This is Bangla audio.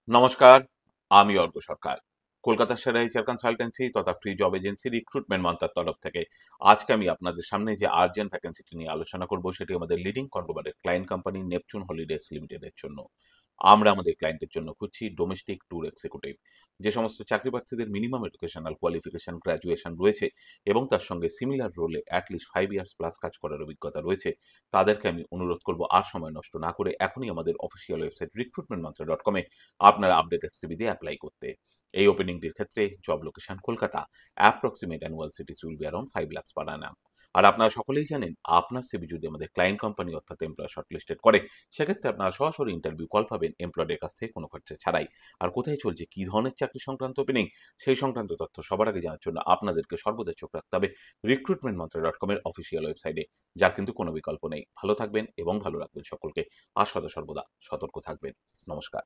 নমস্কার, আমি অর্ক সরকার। কলকাতার সেরা এইচআর কনসালটেন্সি তথা ফ্রি জব এজেন্সি রিক্রুটমেন্ট মন্ত্রার তরফ থেকে আজকে আমি আপনাদের সামনে যে আর্জেন্ট ভ্যাকেন্সিটি নিয়ে আলোচনা করব সেটি আমাদের leading conglomerate client company Neptune holidays লিমিটেডের জন্য। আমরা আমাদের ক্লায়েন্টের জন্য খুঁজছি ডোমেস্টিক ট্যুর এক্সিকিউটিভ। যে সমস্ত চাকরি প্রার্থীদের মিনিমাম এডুকেশনাল কোয়ালিফিকেশন গ্র্যাজুয়েশন রয়েছে এবং তার সঙ্গে সিমিলার রোলে অ্যাটলিস্ট 5 ইয়ার্স প্লাস কাজ করার অভিজ্ঞতা রয়েছে, তাদেরকে আমি অনুরোধ করব আর সময় নষ্ট না করে এখনই আমাদের অফিসিয়াল ওয়েবসাইট recruitmentmantra.com এ আপনার আপডেটেড সিভি দিয়ে অ্যাপ্লাই করতে। এই ওপেনিংটির ক্ষেত্রে job location Kolkata, approximate annual cities will be around 5 lakhs per annum। আর আপনারা সকলেই জানেন, আপনার সিভি যদি আমাদের ক্লায়েন্ট কোম্পানি অর্থাৎ এমপ্লয়ার শর্টলিস্টেড করে, সেক্ষেত্রে আপনারা সরাসরি ইন্টারভিউ কল পাবেন এমপ্লয়ারের কাছ থেকে কোনো খরচা ছাড়াই। আর কোথায় চলছে, কী ধরনের চাকরি সংক্রান্ত ওপেনিং, সেই সংক্রান্ত তথ্য সবার আগে জানার জন্য আপনাদেরকে সর্বদা চোখ রাখতে হবে recruitmentmantra.com এর অফিসিয়াল ওয়েবসাইটে, যার কিন্তু কোনো বিকল্প নেই। ভালো থাকবেন এবং ভালো রাখবেন সকলকে, আর সদা সর্বদা সতর্ক থাকবেন। নমস্কার।